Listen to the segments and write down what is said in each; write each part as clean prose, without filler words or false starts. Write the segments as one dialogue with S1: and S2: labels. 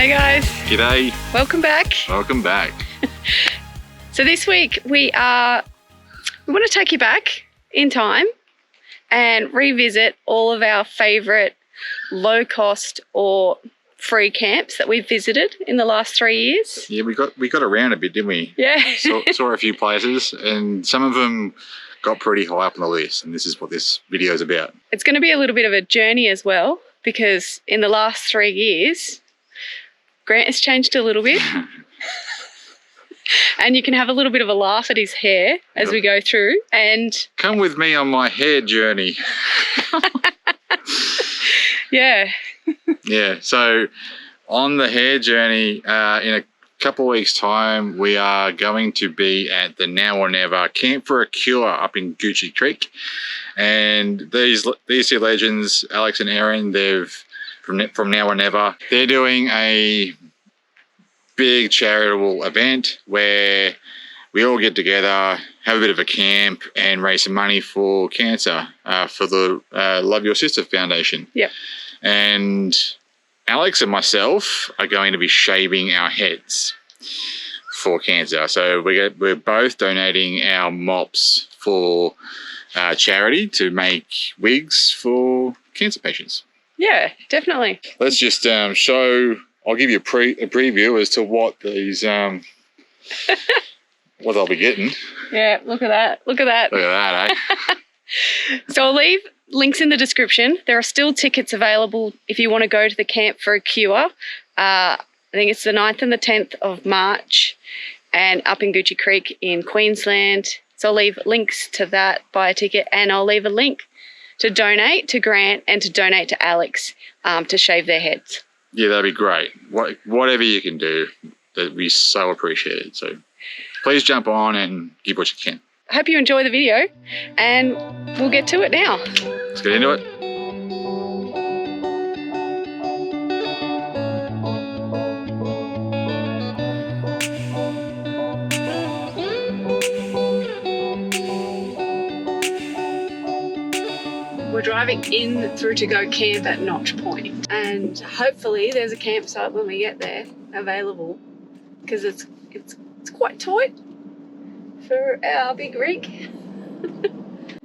S1: Hey guys.
S2: G'day.
S1: Welcome back.
S2: Welcome back.
S1: So this week we want to take you back in time and revisit all of our favourite low cost or free camps that we've visited in the last 3 years.
S2: Yeah, we got around a bit, didn't we?
S1: Yeah.
S2: saw a few places, and some of them got pretty high up on the list, and this is what this video is about.
S1: It's going to be a little bit of a journey as well, because in the last 3 years, Grant has changed a little bit. And you can have a little bit of a laugh at his hair as we go through. And
S2: come with me on my hair journey.
S1: yeah.
S2: Yeah, so on the hair journey, in a couple of weeks' time, we are going to be at the Now or Never Camp for a Cure up in Gucci Creek. And these two legends, Alex and Aaron, they've from Now or Never, they're doing a big charitable event where we all get together, have a bit of a camp, and raise some money for cancer for the Love Your Sister Foundation.
S1: Yep.
S2: And Alex and myself are going to be shaving our heads for cancer. So we're both donating our mops for charity to make wigs for cancer patients.
S1: Yeah, definitely.
S2: Let's just show. I'll give you a preview as to what these what I'll be getting.
S1: Yeah, look at that. Look at that.
S2: Look at that, eh?
S1: So I'll leave links in the description. There are still tickets available if you want to go to the Camp for a Cure. I think it's the 9th and the 10th of March and up in Gucci Creek in Queensland. So I'll leave links to that, buy a ticket, and I'll leave a link to donate to Grant and to donate to Alex to shave their heads.
S2: Yeah, that'd be great. Whatever you can do, that'd be so appreciated. So please jump on and give what you can.
S1: I hope you enjoy the video, and we'll get to it now.
S2: Let's get into it.
S1: We're driving in through to go camp at Notch Point, and hopefully there's a campsite when we get there available, because it's quite tight for our big rig.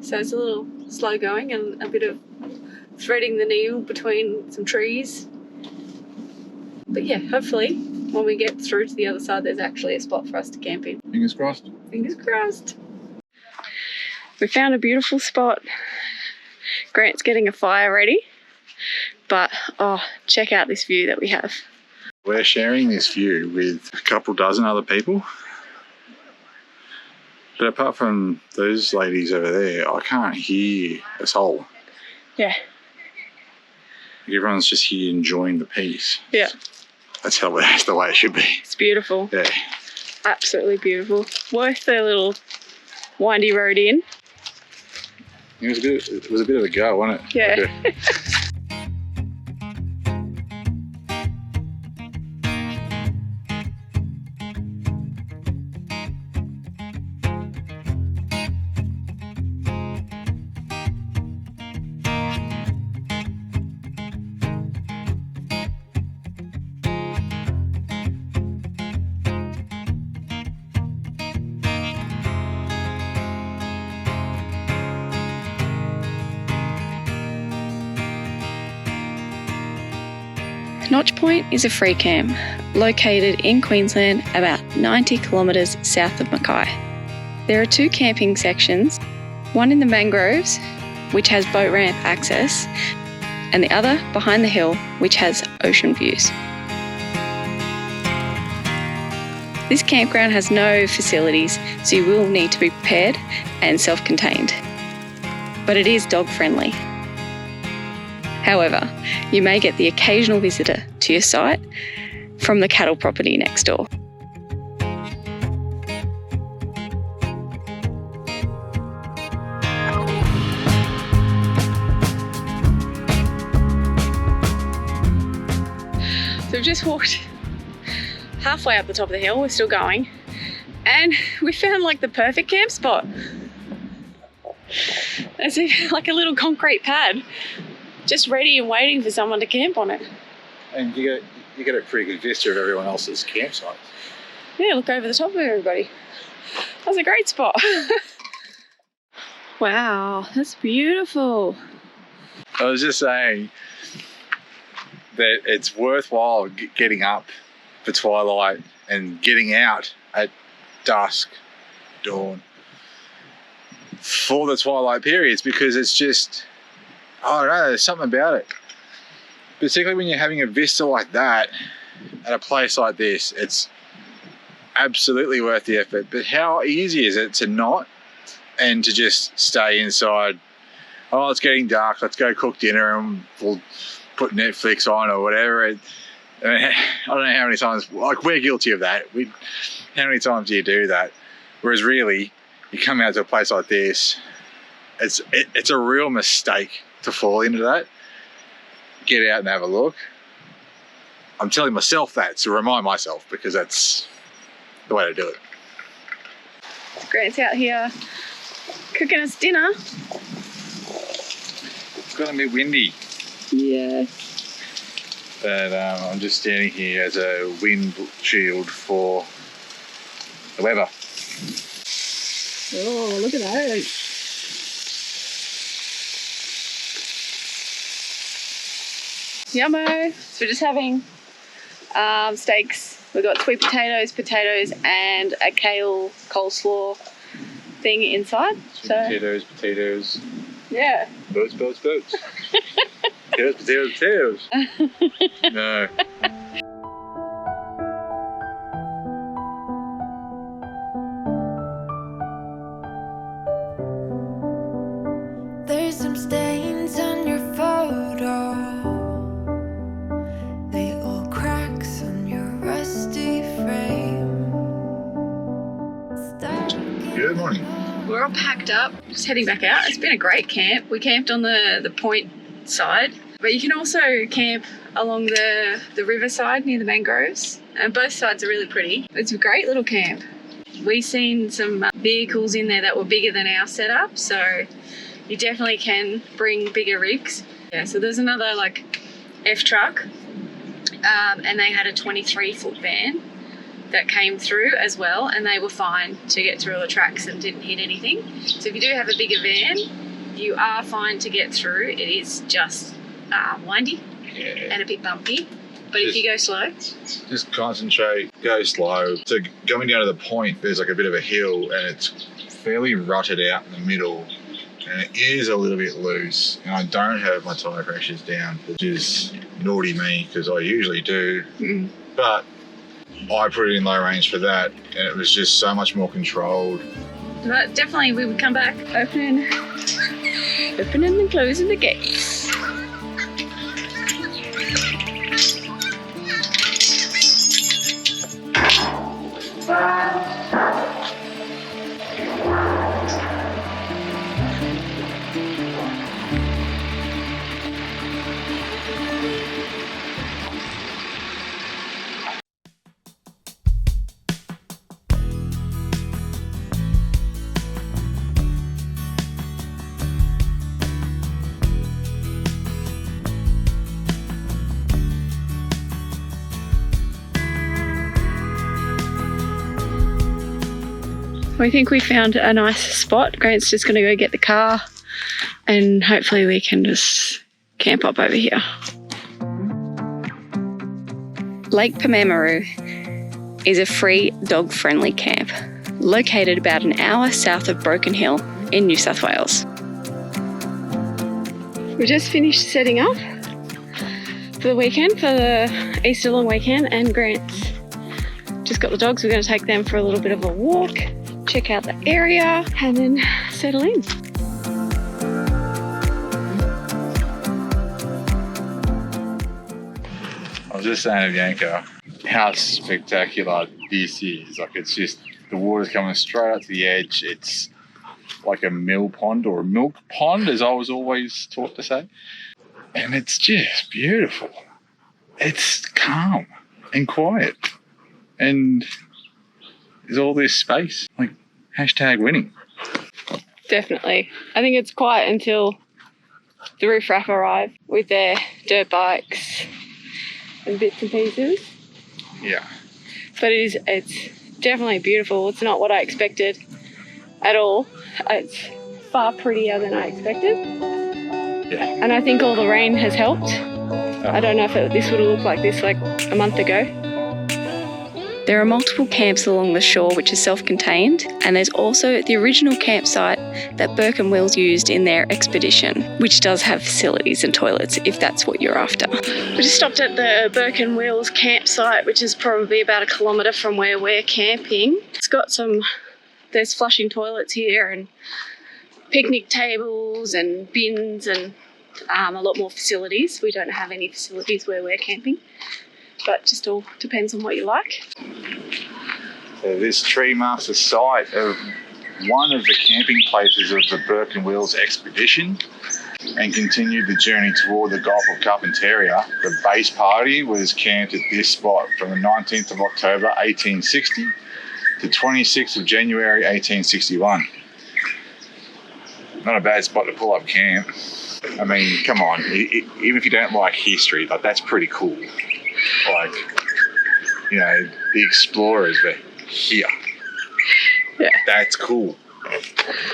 S1: So it's a little slow going and a bit of threading the needle between some trees. But yeah, hopefully when we get through to the other side there's actually a spot for us to camp in.
S2: Fingers crossed.
S1: Fingers crossed. We found a beautiful spot. Grant's getting a fire ready, but check out this view that we have.
S2: We're sharing this view with a couple dozen other people. But apart from those ladies over there, I can't hear a soul.
S1: Yeah.
S2: Everyone's just here enjoying the peace.
S1: Yeah.
S2: That's the way it should be.
S1: It's beautiful.
S2: Yeah.
S1: Absolutely beautiful. Worth the little windy road in.
S2: It was a bit of a go, wasn't it?
S1: Yeah.
S2: Okay.
S1: Notch Point is a free camp located in Queensland about 90 kilometres south of Mackay. There are 2 camping sections, one in the mangroves, which has boat ramp access, and the other behind the hill, which has ocean views. This campground has no facilities, so you will need to be prepared and self-contained. But it is dog friendly. However, you may get the occasional visitor to your site from the cattle property next door. So we've just walked halfway up the top of the hill, we're still going, and we found like the perfect camp spot. It's like a little concrete pad, just ready and waiting for someone to camp on it.
S2: And you you get a pretty good vista of everyone else's campsite.
S1: Yeah, look over the top of everybody. That was a great spot. Wow, that's beautiful.
S2: I was just saying that it's worthwhile getting up for twilight and getting out at dusk, dawn, for the twilight periods, because it's just, I don't know, there's something about it. Particularly when you're having a vista like that at a place like this, it's absolutely worth the effort. But how easy is it to not, and to just stay inside? Oh, it's getting dark, let's go cook dinner and we'll put Netflix on or whatever. I don't know how many times, like, we're guilty of that. How many times do you do that? Whereas really, you come out to a place like this, it's a real mistake to fall into that. Get out and have a look. I'm telling myself that to remind myself, because that's the way to do it.
S1: Grant's out here cooking us dinner.
S2: It's gonna be windy.
S1: Yeah.
S2: But I'm just standing here as a wind shield for the weather.
S1: Oh, look at that. Yummo. So we're just having steaks. We've got sweet potatoes, and a kale coleslaw thing inside.
S2: Potatoes.
S1: Yeah.
S2: Boats. Potatoes. No.
S3: There's some stains on your photo, little cracks on your rusty frame.
S2: Good morning.
S1: We're all packed up, just heading back out. It's been a great camp. We camped on the point side, but you can also camp along the river side near the mangroves, and both sides are really pretty. It's a great little camp. We seen some vehicles in there that were bigger than our setup, so you definitely can bring bigger rigs. Yeah, so there's another like F truck, and they had a 23-foot van that came through as well, and they were fine to get through all the tracks and didn't hit anything. So if you do have a bigger van, you are fine to get through. It is just windy and a bit bumpy, but if you go slow,
S2: just concentrate, go slow. So going down to the point, there's like a bit of a hill, and it's fairly rutted out in the middle, and it is a little bit loose, and I don't have my tyre pressures down, which is naughty me, because I usually do. But I put it in low range for that, and it was just so much more controlled.
S1: but definitely we would come back opening and closing the gates. We think we found a nice spot. Grant's just going to go get the car, and hopefully we can just camp up over here. Lake Pamamaroo is a free dog-friendly camp located about an hour south of Broken Hill in New South Wales. We just finished setting up for the weekend, for the Easter long weekend, and Grant's just got the dogs. We're going to take them for a little bit of a walk, check out the area, and then settle in.
S2: I was just saying to Bianca how spectacular this is. Like, it's just, the water's coming straight up to the edge. It's like a mill pond, or a milk pond, as I was always taught to say. And it's just beautiful. It's calm and quiet. And there's all this space. Like, hashtag winning.
S1: Definitely. I think it's quiet until the riffraff arrive with their dirt bikes and bits and pieces.
S2: Yeah.
S1: But it's definitely beautiful. It's not what I expected at all. It's far prettier than I expected.
S2: Yeah.
S1: And I think all the rain has helped. I don't know if this would have looked like this like a month ago. There are multiple camps along the shore which are self-contained, and there's also the original campsite that Burke and Wills used in their expedition, which does have facilities and toilets if that's what you're after. We just stopped at the Burke and Wills campsite, which is probably about 1 kilometre from where we're camping. It's got there's flushing toilets here and picnic tables and bins and a lot more facilities. We don't have any facilities where we're camping, but just all depends on what you like.
S2: So this tree marks the site of one of the camping places of the Burke and Wills expedition and continued the journey toward the Gulf of Carpentaria. The base party was camped at this spot from the 19th of October 1860 to 26th of January 1861. Not a bad spot to pull up camp. I mean, come on, even if you don't like history, like that's pretty cool. Like, you know, the explorers were here.
S1: Yeah.
S2: That's cool.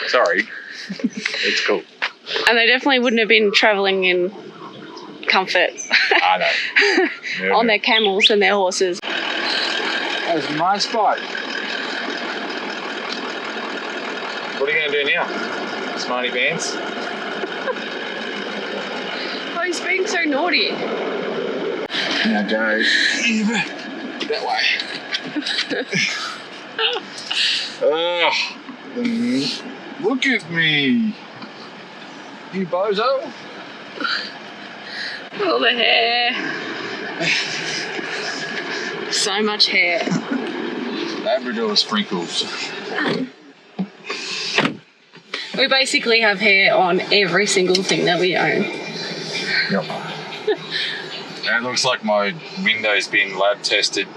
S2: Sorry. It's cool.
S1: And they definitely wouldn't have been travelling in comfort.
S2: I know.
S1: On their camels and their horses.
S2: That's my spot. What are you going to do now, smarty pants?
S1: Oh, he's being so naughty.
S2: Now go that way. Oh, look at me. You bozo.
S1: All the hair. So much hair.
S2: Labrador sprinkles.
S1: We basically have hair on every single thing that we own.
S2: Yep. And it looks like my window's been lab tested.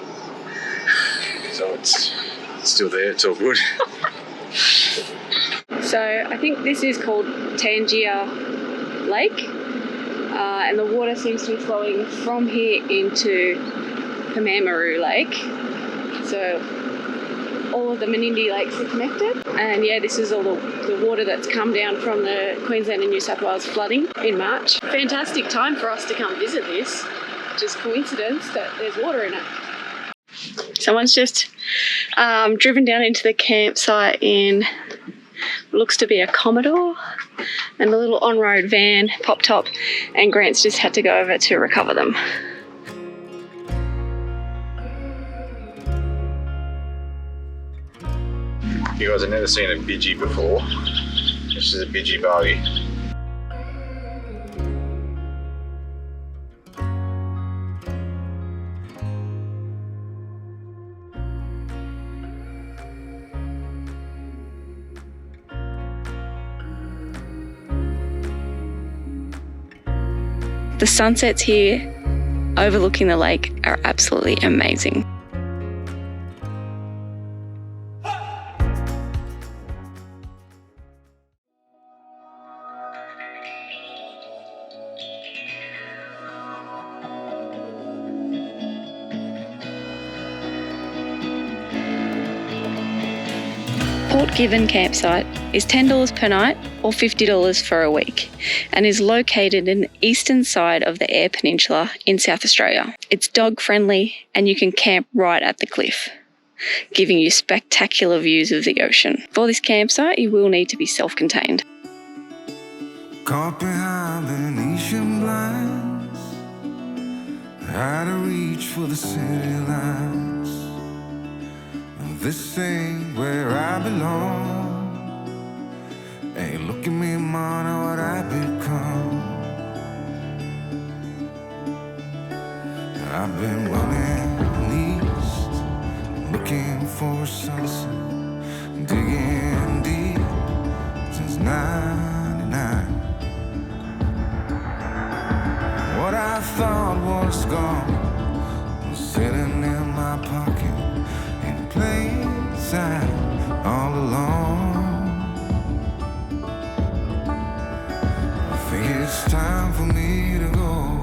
S2: So it's still there, it's all good.
S1: So I think this is called Tangier Lake. And the water seems to be flowing from here into Pamamaroo Lake. So all of the Menindee lakes are connected. And yeah, this is all the water that's come down from the Queensland and New South Wales flooding in March. Fantastic time for us to come visit this. Just coincidence that there's water in it. Someone's just driven down into the campsite in what looks to be a Commodore, and a little on-road van popped up, and Grant's just had to go over to recover them.
S2: You guys have never seen a bidgie before. This is a bidgie barbie.
S1: The sunsets here overlooking the lake are absolutely amazing. Port Gibbon campsite is $10 per night or $50 for a week, and is located in the eastern side of the Eyre Peninsula in South Australia. It's dog friendly and you can camp right at the cliff, giving you spectacular views of the ocean. For this campsite, you will need to be self-contained.
S4: Caught behind Venetian blinds, how to reach for the city lights. This ain't where I belong. Hey, look at me, man, what I've become. I've been running east, looking for a sunset, digging deep since '99. What I thought was gone was sitting in my pocket, plain sight all along. I think it's time for me to go,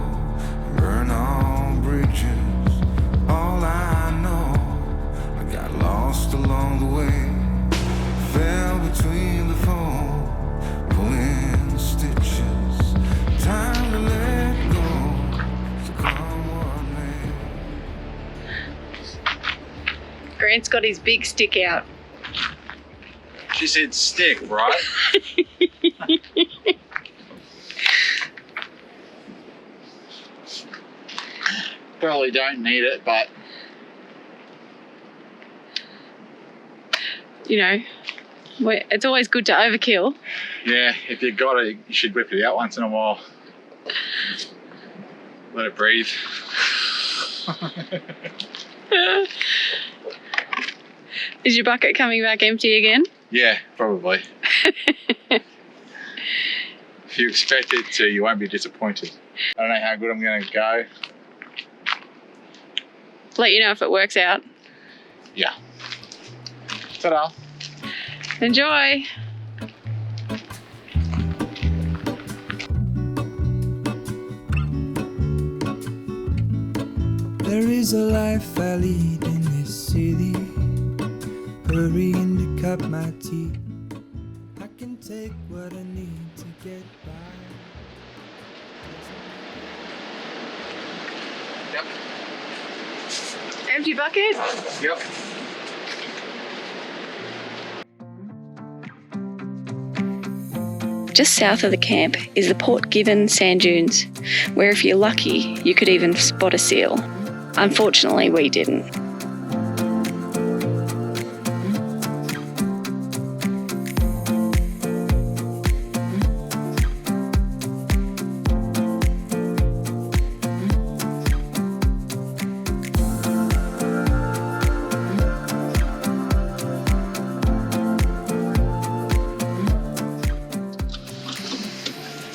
S4: burn all bridges
S1: Grant's got his big stick out.
S2: She said stick, right? Probably don't need it, but
S1: You know, it's always good to overkill.
S2: yeah, if you got it, you should whip it out once in a while. Let it breathe.
S1: Is your bucket coming back empty again?
S2: Yeah, probably. If you expect it to, you won't be disappointed. I don't know how good I'm going to go.
S1: Let you know if it works out.
S2: Yeah. Ta-da.
S1: Enjoy.
S4: There is a life I lead in this city, hurrying to cut my teeth. I can take what I need to get by.
S2: Yep.
S1: Empty bucket?
S2: Yep.
S1: Just south of the camp is the Port Gibbon sand dunes, where if you're lucky, you could even spot a seal. Unfortunately, we didn't.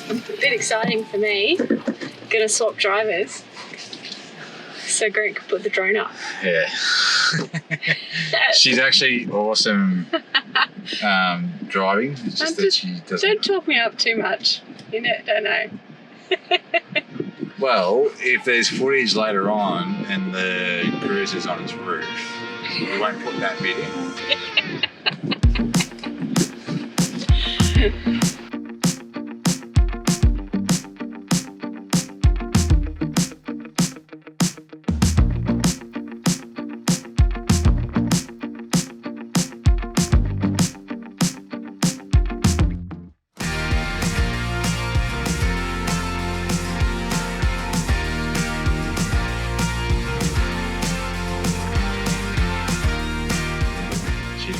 S1: A bit exciting for me. Gonna swap drivers so Grant could put the drone up.
S2: Yeah. She's actually awesome driving. It's just that she doesn't.
S1: Don't talk me up too much. You don't know.
S2: Well, if there's footage later on and the cruise is on its roof, we won't put that bit in.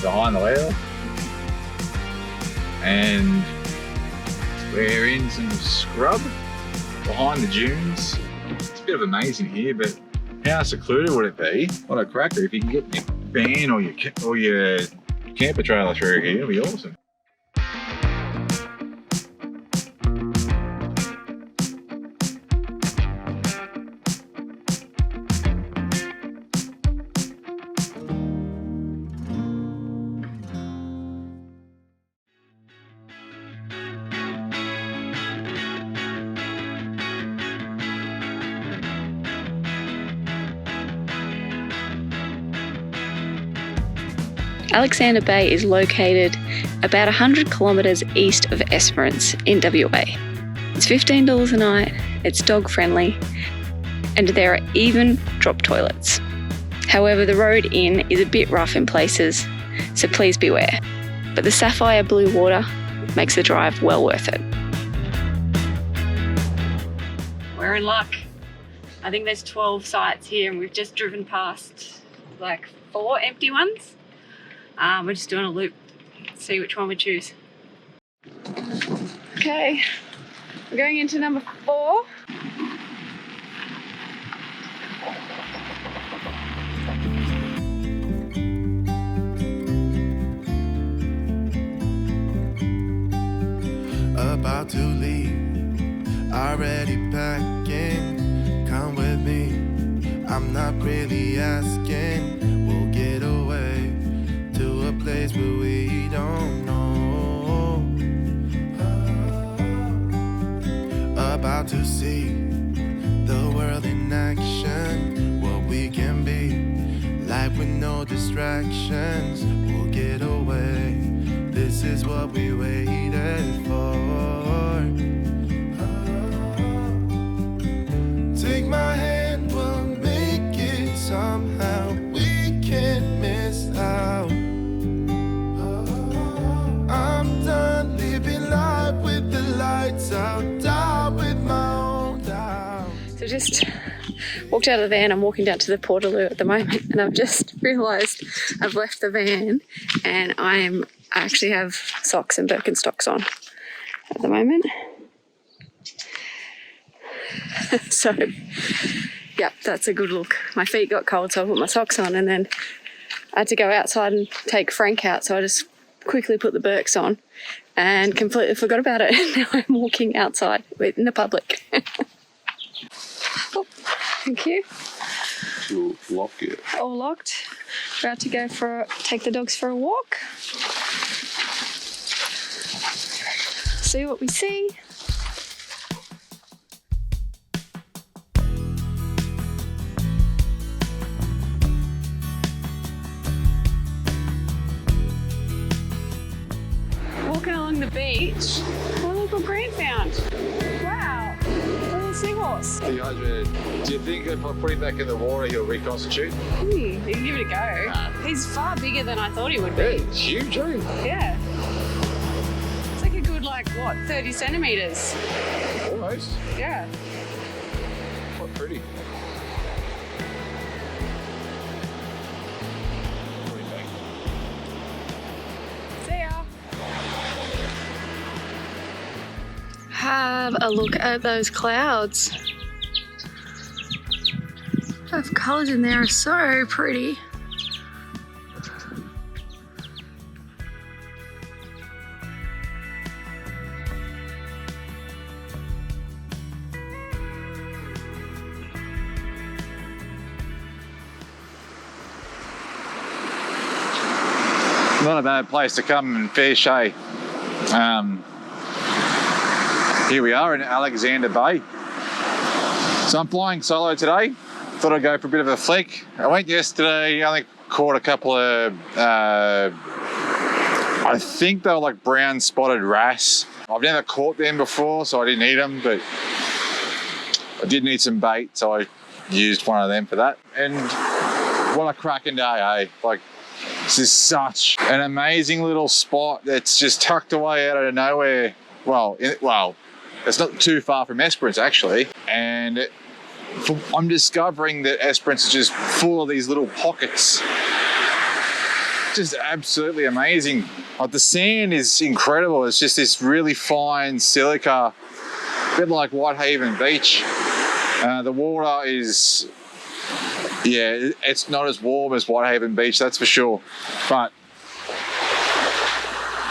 S2: Behind the wheel, and we're in some scrub behind the dunes. It's a bit of a maze in here, but how secluded would it be? What a cracker if you can get your van or your camper trailer through here. It'll be awesome.
S1: Alexander Bay is located about 100 kilometres east of Esperance in WA. It's $15 a night, it's dog friendly, and there are even drop toilets. However, the road in is a bit rough in places, so please beware. But the sapphire blue water makes the drive well worth it. We're in luck. I think there's 12 sites here and we've just driven past like 4 empty ones. We're just doing a loop, see which one we choose. Okay, we're going into number 4.
S5: About to leave, already packing. Come with me, I'm not really asking. We'll get away to a place where we don't know. About to see the world in action, what we can be, life with no distractions. We'll get away, this is what we waited for. Take my hand, we'll make it somehow. We can't miss
S1: just walked out of the van. I'm walking down to the Portaloo at the moment, and I've just realised I've left the van, and I actually have socks and Birkenstocks on at the moment. So, yeah, that's a good look. My feet got cold, so I put my socks on, and then I had to go outside and take Frank out, so I just quickly put the Birks on and completely forgot about it. Now I'm walking outside in the public. Oh, thank you.
S2: You'll lock it.
S1: All locked. About to go take the dogs for a walk. See what we see. Walking along the beach. Oh, look what Grant found. Wow. A little seahorse.
S2: Dehydrated. Do you think if I put him back in the water, he'll reconstitute?
S1: You can give it a go.
S2: Nah.
S1: He's far bigger than I thought he would be.
S2: Yeah, it's huge, eh?
S1: Yeah. It's like a good, 30 centimetres.
S2: Almost.
S1: Yeah.
S2: Quite pretty. What do you think?
S1: See ya. Have a look at those clouds. Those colours in there are so pretty.
S2: Not a bad place to come and fish, hey. Here we are in Alexander Bay. So I'm flying solo today. Thought I'd go for a bit of a flick. I went yesterday, only caught a couple of, I think they were like brown spotted wrasse. I've never caught them before, so I didn't eat them, but I did need some bait, so I used one of them for that. And what a cracking day, eh? This is such an amazing little spot that's just tucked away out of nowhere. Well, it's not too far from Esperance actually. And I'm discovering that Esperance is just full of these little pockets. Just absolutely amazing. The sand is incredible. It's just this really fine silica, a bit like Whitehaven Beach. The water is, yeah, it's not as warm as Whitehaven Beach, that's for sure. But,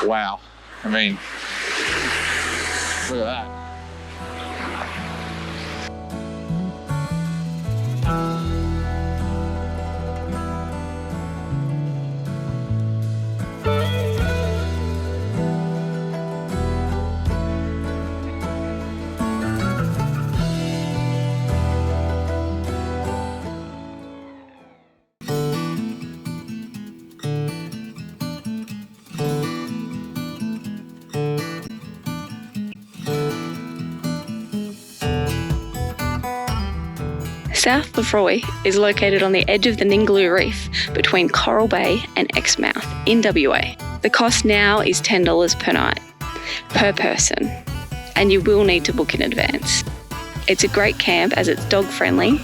S2: wow. I mean, look at that.
S1: South Lefroy is located on the edge of the Ningaloo Reef between Coral Bay and Exmouth in WA. The cost now is $10 per night, per person, and you will need to book in advance. It's a great camp as it's dog friendly,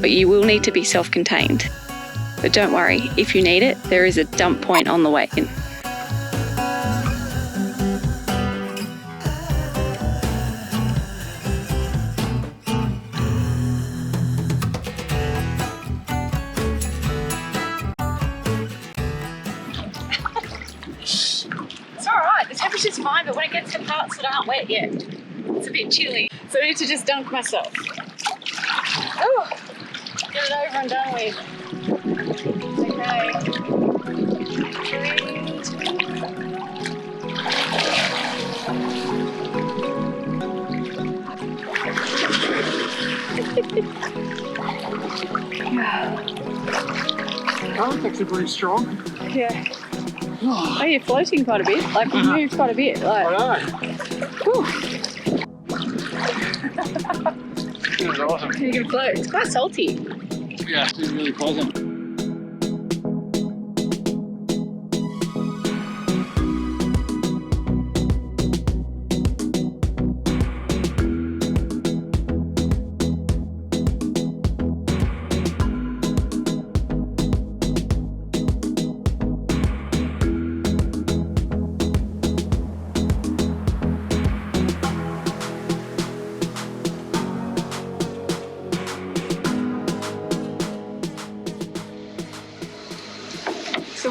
S1: but you will need to be self-contained. But don't worry, if you need it, there is a dump point on the way in. It's fine, but when it gets to parts that aren't wet yet, it's a bit chilly. So I need to just dunk myself. Oh, get it over and done with. Okay. 3, 2.
S2: That looks pretty strong.
S1: Yeah. Oh, you're floating quite a bit. Like, you moved quite a bit. Like,
S2: I know.
S1: Whew.
S2: It was awesome.
S1: You can float. It's quite salty.
S2: Yeah, it's really pleasant.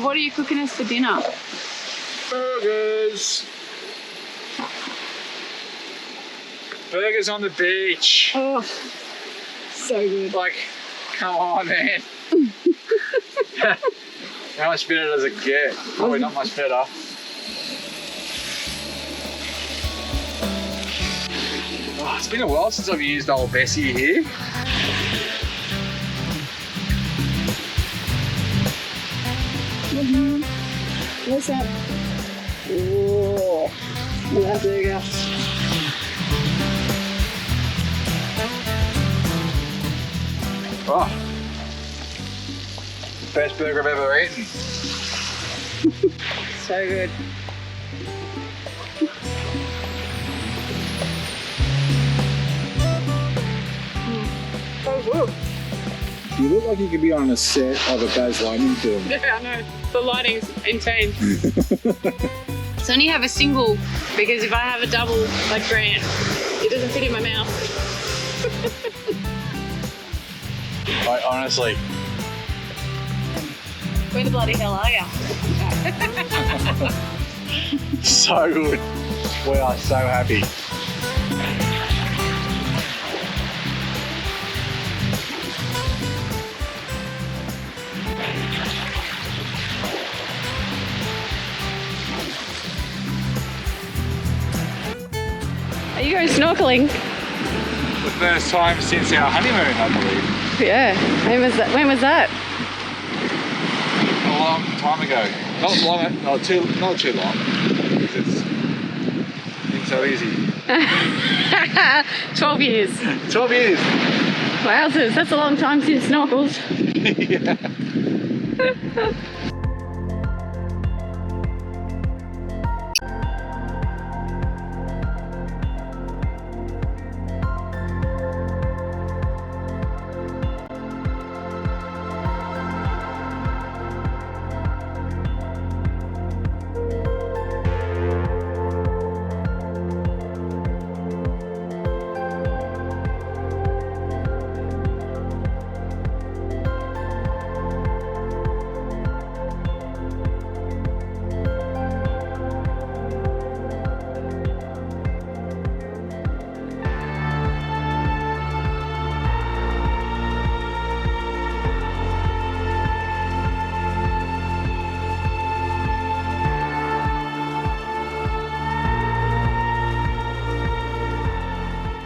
S1: What are you cooking us for dinner?
S2: Burgers. Burgers on the beach.
S1: Oh, so good.
S2: Like, come on, man. How much better does it get? Probably not much better. Oh, it's been a while since I've used old Bessie here.
S1: What's that? Oh, that burger.
S2: Oh, best burger I've ever eaten.
S1: So good. So good.
S2: You look like you could be on a set of a Baz Lightning film.
S1: Yeah, I know. The lighting's insane. So I only have a single because if I have a double like Grant, it doesn't fit in my mouth.
S2: Like, honestly.
S1: Where the bloody hell are you?
S2: So good. We are so happy.
S1: Are you going snorkeling?
S2: The first time since our honeymoon, I believe.
S1: Yeah. When was that?
S2: A long time ago. Not too long. It's been so easy.
S1: 12 years.
S2: 12 years.
S1: Wowzers, that's a long time since snorkels.
S2: Yeah.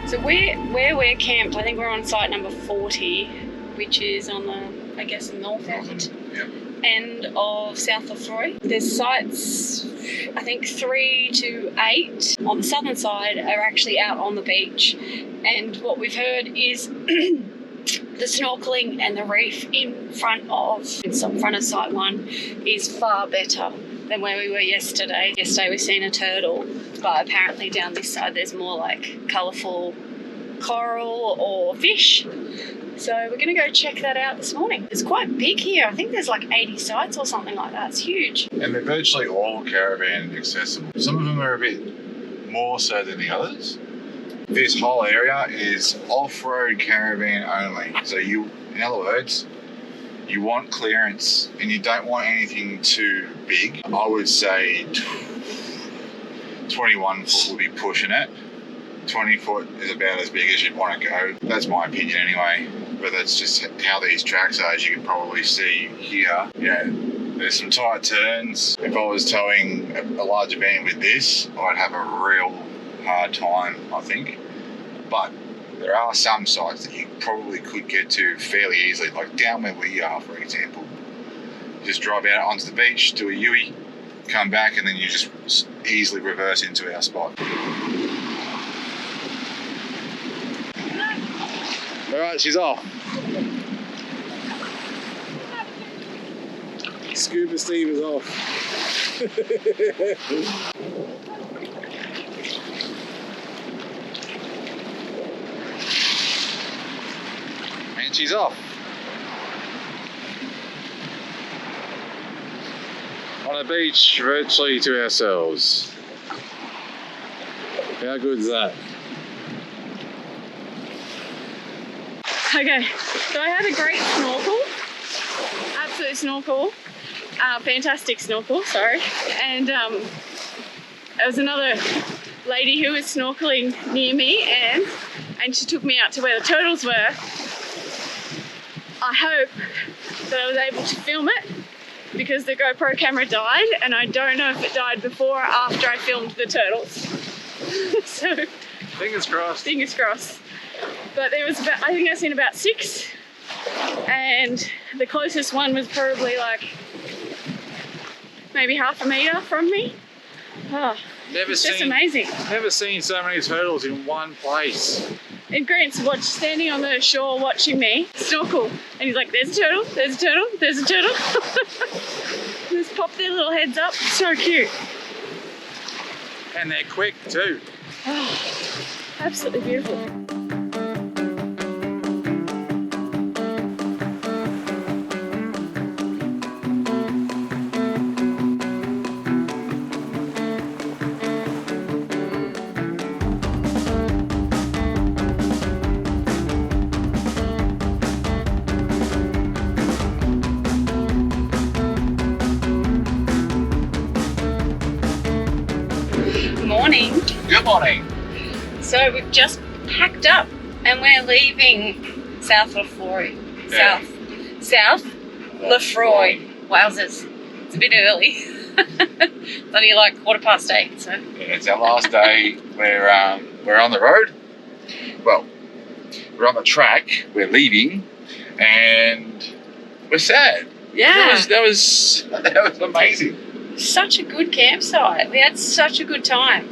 S1: So where we're camped, I think we're on site number 40, which is on the, I guess, north end of South Lefroy. There's sites, I think 3 to 8 on the southern side are actually out on the beach. And what we've heard is the snorkeling and the reef in front of site 1 is far better than where we were yesterday. Yesterday we seen a turtle, but apparently down this side there's more like colourful coral or fish. So we're going to go check that out this morning. It's quite big here. I think there's like 80 sites or something like that. It's huge.
S2: And they're virtually all caravan accessible. Some of them are a bit more so than the others. This whole area is off-road caravan only. So in other words, you want clearance and you don't want anything too big. I would say 21 foot would be pushing it. 20 foot is about as big as you'd want to go. That's my opinion anyway, but that's just how these tracks are. As you can probably see here, there's some tight turns. If I was towing a larger van with this, I'd have a real hard time, I think. But there are some sites that you probably could get to fairly easily, like down where we are, for example. You just drive out onto the beach, do a U-ey, come back, and then you just easily reverse into our spot. All right, she's off. Scuba Steve is off. And she's off. On a beach virtually to ourselves. How good is that? Okay, so I had a great snorkel, absolute snorkel,
S1: fantastic snorkel, sorry. And there was another lady who was snorkeling near me, and she took me out to where the turtles were. I hope that I was able to film it because the GoPro camera died, and I don't know if it died before or after I filmed the turtles. So
S2: Fingers crossed.
S1: fingers crossed. But there was about, I think I've seen about 6, and the closest one was probably like maybe half a metre from me. Oh, it's just amazing.
S2: Never seen so many turtles in one place.
S1: And Grant's standing on the shore watching me snorkel, and he's like, there's a turtle, there's a turtle, there's a turtle. Just pop their little heads up. So cute.
S2: And they're quick too.
S1: Oh, absolutely beautiful. Morning.
S2: Good morning.
S1: So we've just packed up and we're leaving South Lefroy.
S2: Yeah.
S1: South Lefroy. Wowzers. It's a bit early. It's only like 8:15. So
S2: Yeah, it's our last day. We're on the road. Well, we're on the track. We're leaving, and we're sad.
S1: yeah,
S2: That was amazing.
S1: such a good campsite. We had such a good time.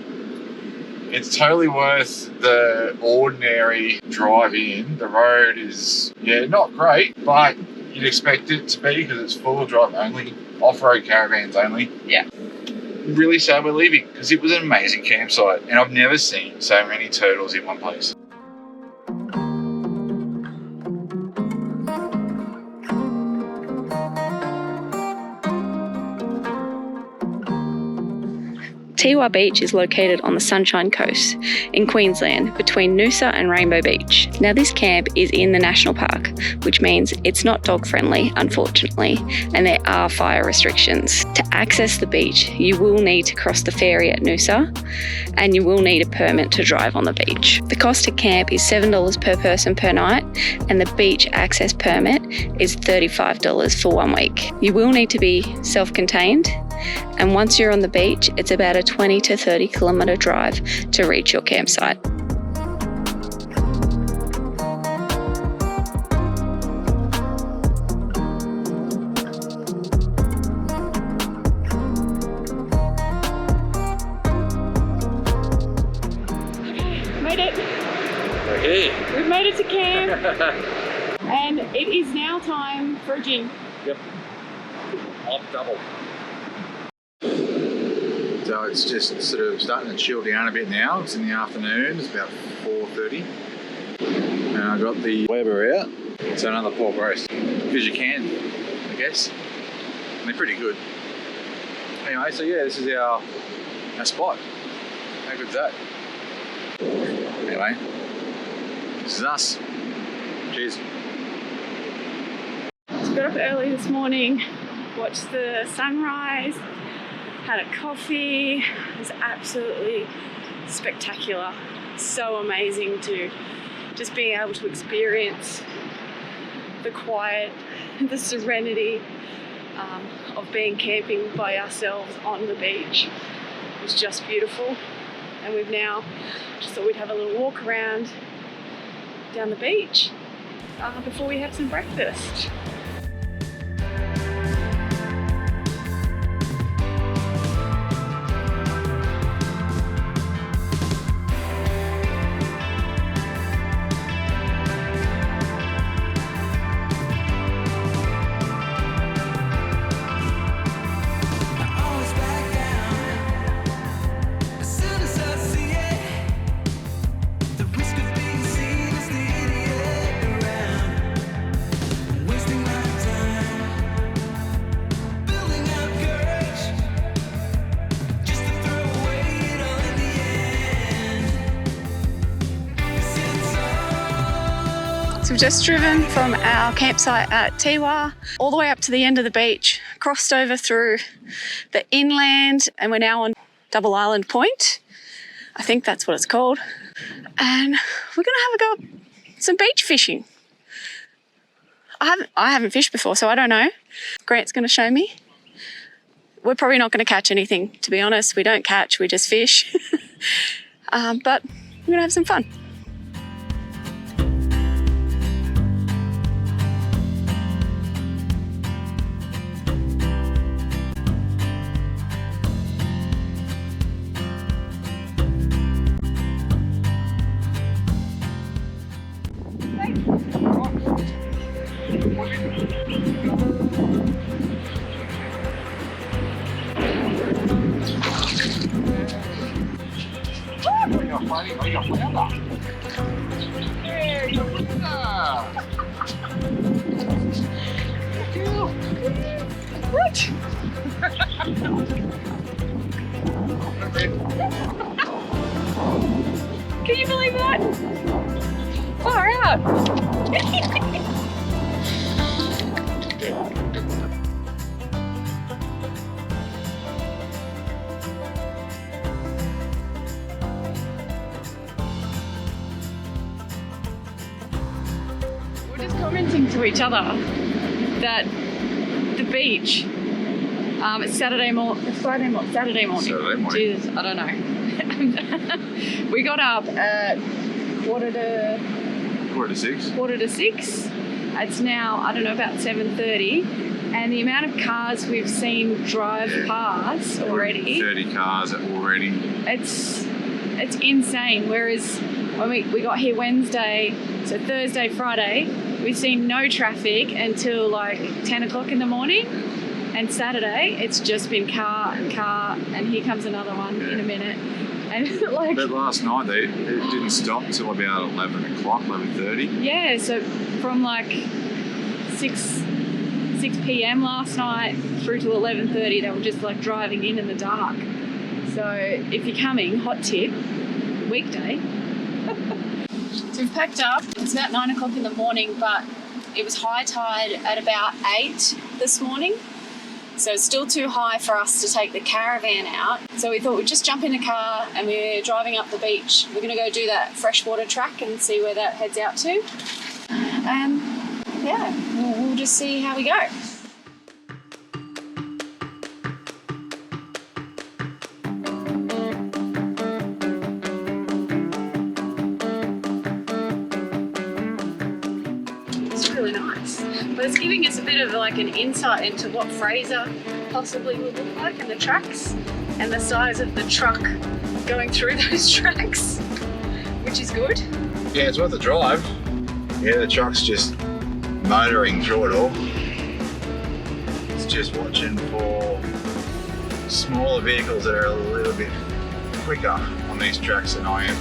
S2: It's totally worth the ordinary drive in. The road is, not great, but you'd expect it to be because it's four-wheel drive only, off-road caravans only.
S1: Yeah.
S2: Really sad we're leaving because it was an amazing campsite, and I've never seen so many turtles in one place.
S1: Teewah Beach is located on the Sunshine Coast in Queensland between Noosa and Rainbow Beach. Now this camp is in the national park, which means it's not dog friendly, unfortunately, and there are fire restrictions. To access the beach, you will need to cross the ferry at Noosa, and you will need a permit to drive on the beach. The cost to camp is $7 per person per night, and the beach access permit is $35 for 1 week. You will need to be self-contained, and once you're on the beach, it's about a 20 to 30 kilometre drive to reach your campsite. Made it.
S2: We're here.
S1: We've made it to camp, and it is now time for a gin.
S2: Yep. On double. So it's just sort of starting to chill down a bit now. It's in the afternoon. It's about 4:30, and I got the Weber out. So another pork roast, because you can, I guess. And they're pretty good. Anyway, so yeah, this is our spot. How good's that? Anyway, this is us. Cheers.
S1: So got up early this morning, watched the sunrise, had a coffee. It was absolutely spectacular. So amazing to just being able to experience the quiet, the serenity of being camping by ourselves on the beach. It was just beautiful. And we've now just thought we'd have a little walk around down the beach before we have some breakfast. So we've just driven from our campsite at Teewah all the way up to the end of the beach. crossed over through the inland and we're now on Double Island Point. I think that's what it's called. And we're gonna have a go at some beach fishing. I haven't fished before, so I don't know. Grant's gonna show me. We're probably not gonna catch anything, to be honest. We don't catch, we just fish. But we're gonna have some fun. What? Can you believe that? Far out. We're just commenting to each other that the beach, it's Saturday morning.
S2: Saturday morning.
S1: Jesus, I don't know. We got up at quarter to 6. It's now, I don't know, about 7:30. And the amount of cars we've seen drive past already.
S2: 30 cars already.
S1: It's insane. Whereas when we got here Wednesday, so Thursday, Friday, we've seen no traffic until like 10 o'clock in the morning. And Saturday, it's just been car, and here comes another one in a minute. And like,
S2: but last night it didn't stop until about 11 o'clock, 11:30.
S1: Yeah, so from like 6 p.m. last night through to 11:30, they were just like driving in the dark. So if you're coming, hot tip, weekday. So we've packed up. It's about 9 o'clock in the morning, but it was high tide at about 8 this morning. So it's still too high for us to take the caravan out. So we thought we'd just jump in the car and we're driving up the beach. We're going to go do that freshwater track and see where that heads out to. And yeah, we'll just see how we go. Really nice, but it's giving us a bit of like an insight into what Fraser possibly would look like and the tracks and the size of the truck going through those tracks, which is good.
S2: Yeah, it's worth the drive. Yeah, the truck's just motoring through it all. It's just watching for smaller vehicles that are a little bit quicker on these tracks than I am.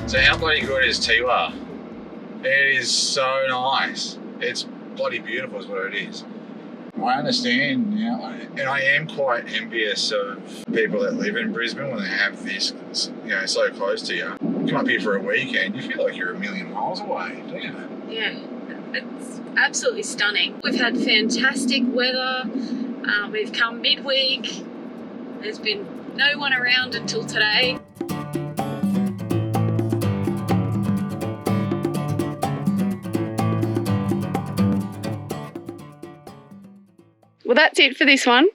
S2: So how bloody good is Teewah? It is so nice. It's bloody beautiful is what it is. I understand now, and I am quite envious of people that live in Brisbane when they have this, so close to you. Come up here for a weekend, you feel like you're a million miles away, don't you?
S1: Yeah, it's absolutely stunning. We've had fantastic weather. We've come midweek. There's been no one around until today. Well, that's it for this one.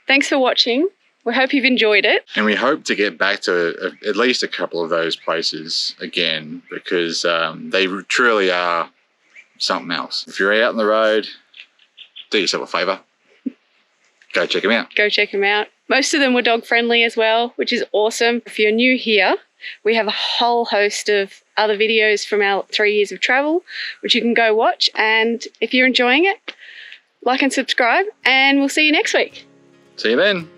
S1: Thanks for watching. We hope you've enjoyed it.
S2: And we hope to get back to at least a couple of those places again, because they truly are something else. If you're out on the road, do yourself a favour. Go check them out.
S1: Go check them out. Most of them were dog friendly as well, which is awesome. If you're new here, we have a whole host of other videos from our 3 years of travel, which you can go watch. And if you're enjoying it, like and subscribe, and we'll see you next week.
S2: See you then.